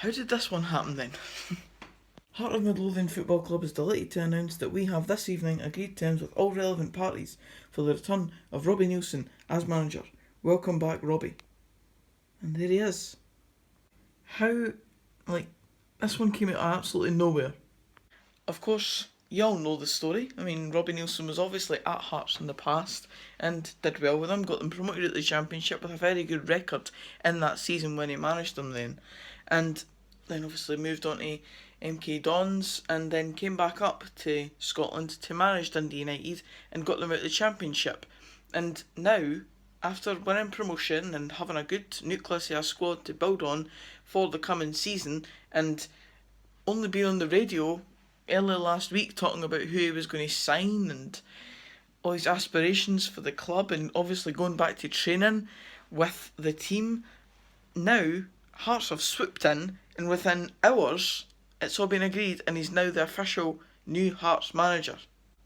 How did this one happen then? Heart of Midlothian Football Club is delighted to announce that we have this evening agreed terms with all relevant parties for the return of Robbie Neilson as manager. Welcome back, Robbie. And there he is. How, this one came out of absolutely nowhere. Of course, you all know the story. I mean, Robbie Neilson was obviously at Hearts in the past and did well with them, got them promoted at the Championship with a very good record in that season when he managed them then. And then obviously moved on to MK Dons and then came back up to Scotland to manage Dundee United and got them out of the Championship. And now, after winning promotion and having a good nucleus of a squad to build on for the coming season, and only being on the radio earlier last week talking about who he was going to sign and all his aspirations for the club, and obviously going back to training with the team, now Hearts have swooped in and within hours it's all been agreed and he's now the official new Hearts manager.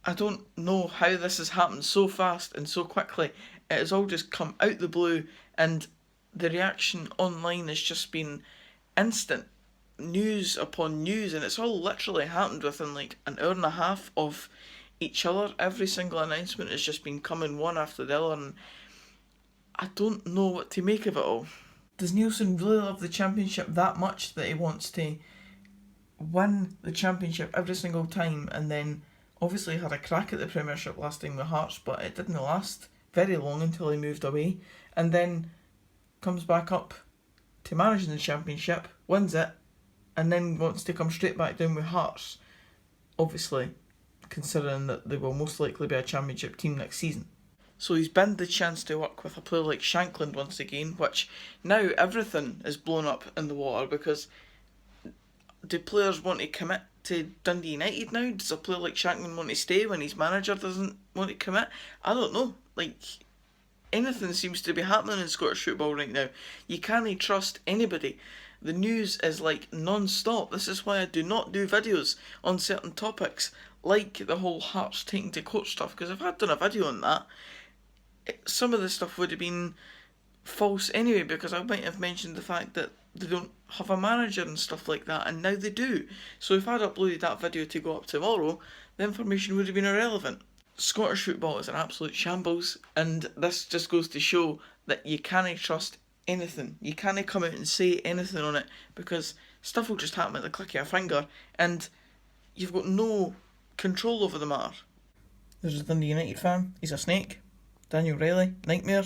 I don't know how this has happened so fast and so quickly. It has all just come out the blue and the reaction online has just been instant. News upon news, and it's all literally happened within an hour and a half of each other. Every single announcement has just been coming one after the other, and I don't know what to make of it all. Does Neilson really love the Championship that much that he wants to win the Championship every single time, and then obviously had a crack at the Premiership last time with Hearts, but it didn't last very long until he moved away, and then comes back up to managing the Championship, wins it, and then wants to come straight back down with Hearts, obviously considering that they will most likely be a Championship team next season. So he's binned the chance to work with a player like Shankland once again, which now everything is blown up in the water, because do players want to commit to Dundee United now? Does a player like Shankland want to stay when his manager doesn't want to commit? I don't know. Anything seems to be happening in Scottish football right now. You can't trust anybody. The news is non-stop. This is why I do not do videos on certain topics, like the whole Hearts taking to court stuff, because if I'd done a video on that, some of the stuff would have been false anyway, because I might have mentioned the fact that they don't have a manager and stuff like that, and now they do. So if I'd uploaded that video to go up tomorrow, the information would have been irrelevant. Scottish football is an absolute shambles, and this just goes to show that you can't trust anything. You can't come out and say anything on it, because stuff will just happen at the click of a finger, and you've got no control over the matter. There's a Dundee United fan, he's a snake. Daniel Riley, nightmare.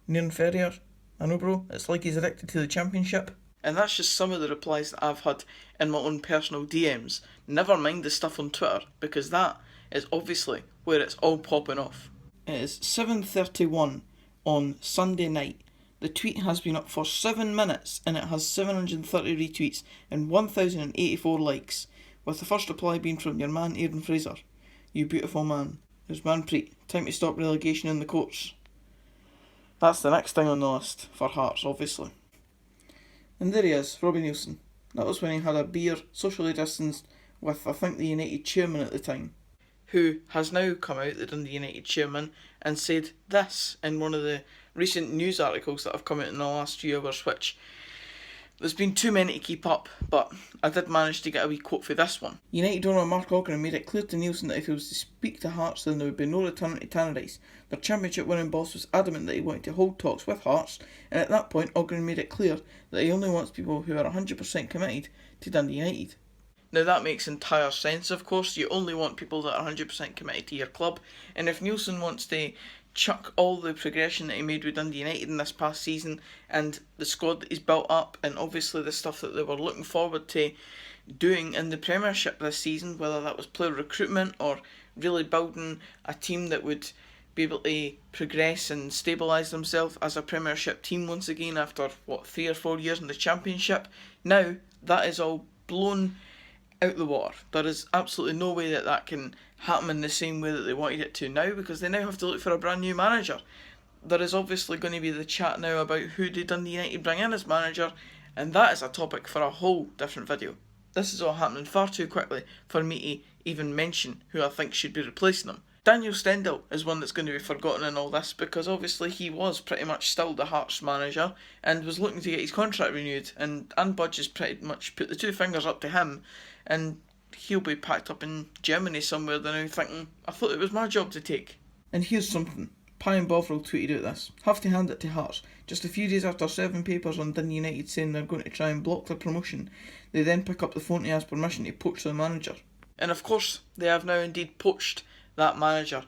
Nairn Ferrier, I know bro, it's like he's addicted to the Championship. And that's just some of the replies that I've had in my own personal DMs. Never mind the stuff on Twitter, because that is obviously where it's all popping off. It is 7:31 on Sunday night. The tweet has been up for 7 minutes and it has 730 retweets and 1,084 likes, with the first reply being from your man Aaron Fraser. You beautiful man. There's Manpreet. Time to stop relegation in the courts. That's the next thing on the list for Hearts, obviously. And there he is, Robbie Neilson. That was when he had a beer, socially distanced, with I think the United chairman at the time, who has now come out, the Dundee United chairman, and said this in one of the recent news articles that have come out in the last few hours, which there's been too many to keep up, but I did manage to get a wee quote for this one. United owner Mark Ogren made it clear to Neilson that if he was to speak to Hearts, then there would be no return to Tannadice. Their Championship winning boss was adamant that he wanted to hold talks with Hearts, and at that point Ogren made it clear that he only wants people who are 100% committed to Dundee United. Now that makes entire sense, of course. You only want people that are 100% committed to your club, and if Neilson wants to chuck all the progression that he made with Dundee United in this past season and the squad that he's built up, and obviously the stuff that they were looking forward to doing in the Premiership this season, whether that was player recruitment or really building a team that would be able to progress and stabilise themselves as a Premiership team once again after 3 or 4 years in the Championship, now that is all blown out the water. There is absolutely no way that that can happen in the same way that they wanted it to now, because they now have to look for a brand new manager. There is obviously going to be the chat now about who did Dundee United bring in as manager, and that is a topic for a whole different video. This is all happening far too quickly for me to even mention who I think should be replacing them. Daniel Stendhal is one that's going to be forgotten in all this, because obviously he was pretty much still the Hearts manager and was looking to get his contract renewed, and Budge has pretty much put the two fingers up to him, and he'll be packed up in Germany somewhere now thinking, I thought it was my job to take. And here's something. Pie and Bovril tweeted out this. Have to hand it to Hearts. Just a few days after serving papers on Dundee United saying they're going to try and block their promotion, they then pick up the phone to ask permission to poach their manager. And of course, they have now indeed poached that manager.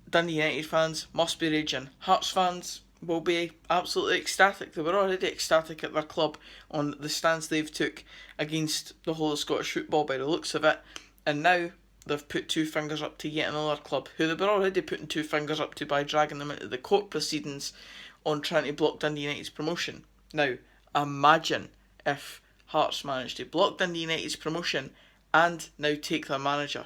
Dundee United fans must be raging. Hearts fans will be absolutely ecstatic. They were already ecstatic at their club on the stance they've took against the whole of Scottish football by the looks of it, and now they've put two fingers up to yet another club who they were already putting two fingers up to by dragging them into the court proceedings on trying to block Dundee United's promotion. Now, imagine if Hearts managed to block Dundee United's promotion and now take their manager.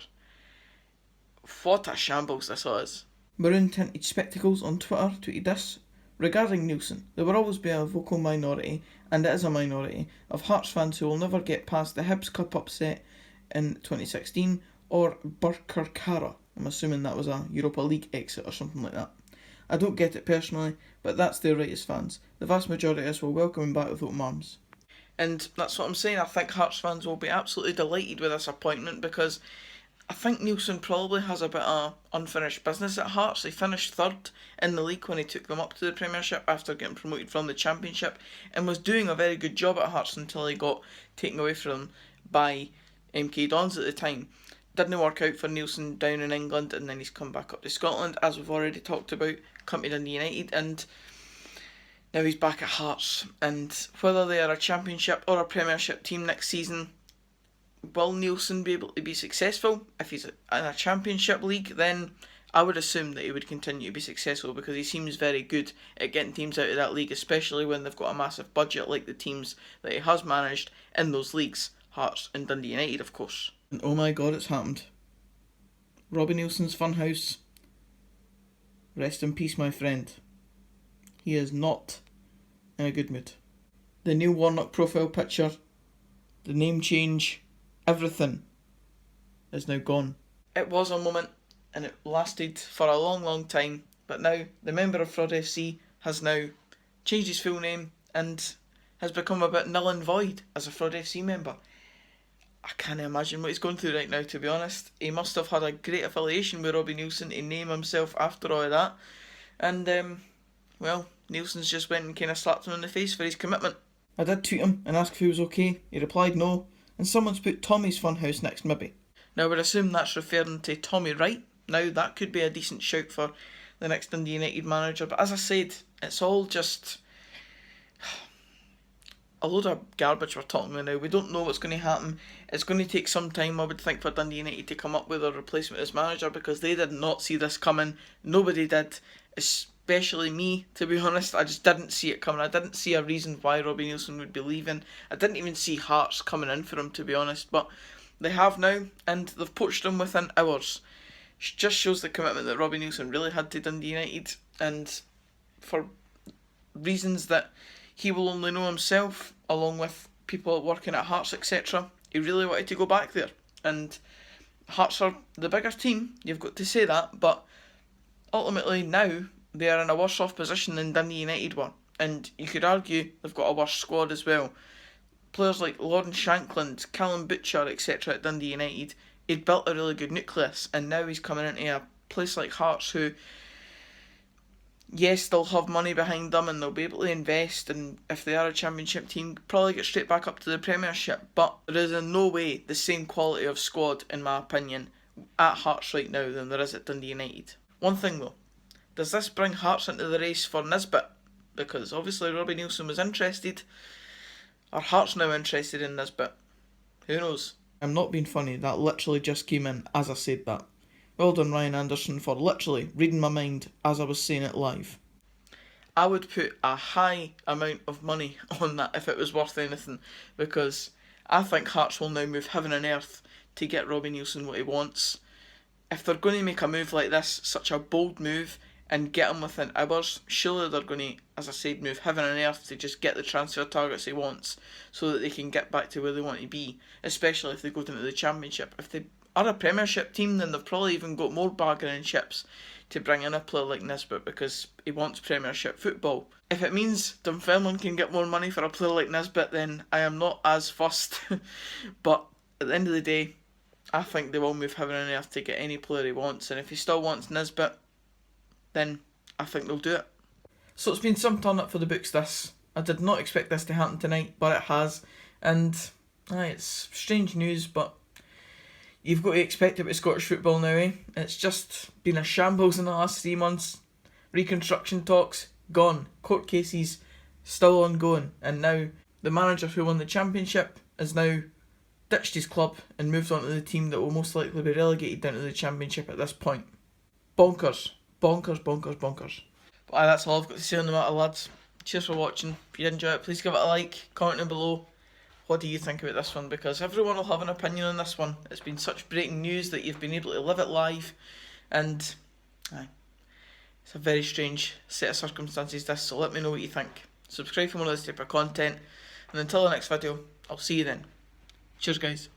What a shambles this is. Maroon Tinted Spectacles on Twitter tweeted this. Regarding Neilson, there will always be a vocal minority, and it is a minority, of Hearts fans who will never get past the Hibs Cup upset in 2016 or Birkirkara. I'm assuming that was a Europa League exit or something like that. I don't get it personally, but that's their right as fans. The vast majority of us will welcome him back with open arms. And that's what I'm saying. I think Hearts fans will be absolutely delighted with this appointment, because I think Neilson probably has a bit of unfinished business at Hearts. He finished third in the league when he took them up to the Premiership after getting promoted from the Championship, and was doing a very good job at Hearts until he got taken away from them by MK Dons at the time. Didn't work out for Neilson down in England, and then he's come back up to Scotland, as we've already talked about, come to Dundee United, and now he's back at Hearts. And whether they are a Championship or a Premiership team next season, will Neilson be able to be successful? If he's in a Championship league, then I would assume that he would continue to be successful, because he seems very good at getting teams out of that league, especially when they've got a massive budget like the teams that he has managed in those leagues, Hearts and Dundee United, of course. And oh my god, it's happened. Robbie Neilson's Funhouse. Rest in peace, my friend. He is not in a good mood. The Neil Warnock profile picture, the name change, everything is now gone. It was a moment, and it lasted for a long, long time, but now the member of Fraud FC has now changed his full name and has become a bit null and void as a Fraud FC member. I can't imagine what he's going through right now, to be honest. He must have had a great affiliation with Robbie Neilson to name himself after all of that. And, well, Neilson's just went and kind of slapped him in the face for his commitment. I did tweet him and ask if he was okay. He replied no, and someone's put Tommy's Funhouse next maybe. Now, I would assume that's referring to Tommy Wright. Now, that could be a decent shout for the next Dundee United manager, but as I said, it's all just a load of garbage we're talking about now. We don't know what's going to happen. It's going to take some time, I would think, for Dundee United to come up with a replacement as manager, because they did not see this coming. Nobody did, especially me, to be honest. I just didn't see it coming. I didn't see a reason why Robbie Neilson would be leaving. I didn't even see Hearts coming in for him, to be honest, but they have now, and they've poached him within hours. It just shows the commitment that Robbie Neilson really had to Dundee United, and for reasons that he will only know himself, along with people working at Hearts, etc. He really wanted to go back there, and Hearts are the bigger team, you've got to say that, but ultimately now they are in a worse off position than Dundee United were, and you could argue they've got a worse squad as well. Players like Lauren Shankland, Callum Butcher, etc. at Dundee United, he'd built a really good nucleus, and now he's coming into a place like Hearts who, yes, they'll have money behind them and they'll be able to invest, and if they are a Championship team, probably get straight back up to the Premiership, but there is in no way the same quality of squad, in my opinion, at Hearts right now than there is at Dundee United. One thing though, does this bring Hearts into the race for Nisbet? Because obviously Robbie Neilson was interested. Are Hearts now interested in Nisbet? Who knows? I'm not being funny, that literally just came in as I said that. Well done, Ryan Anderson, for literally reading my mind as I was saying it live. I would put a high amount of money on that if it was worth anything, because I think Hearts will now move heaven and earth to get Robbie Neilson what he wants. If they're going to make a move like this, such a bold move, and get him within hours, surely they're going to, as I said, move heaven and earth to just get the transfer targets he wants, so that they can get back to where they want to be, especially if they go into the Championship. If they are a Premiership team, then they've probably even got more bargaining chips to bring in a player like Nisbet because he wants Premiership football. If it means Dunfermline can get more money for a player like Nisbet, then I am not as fussed. But at the end of the day, I think they will move heaven and earth to get any player he wants, and if he still wants Nisbet, then I think they'll do it. So it's been some turn up for the books this. I did not expect this to happen tonight, but it has. And it's strange news, but you've got to expect it with Scottish football now, eh? It's just been a shambles in the last 3 months. Reconstruction talks, gone. Court cases, still ongoing. And now the manager who won the championship has now ditched his club and moved on to the team that will most likely be relegated down to the championship at this point. Bonkers. Bonkers, bonkers, bonkers. But that's all I've got to say on the matter, lads. Cheers for watching. If you enjoy it, please give it a like, comment down below. What do you think about this one? Because everyone will have an opinion on this one. It's been such breaking news that you've been able to live it live. And it's a very strange set of circumstances this, so let me know what you think. Subscribe for more of this type of content. And until the next video, I'll see you then. Cheers guys.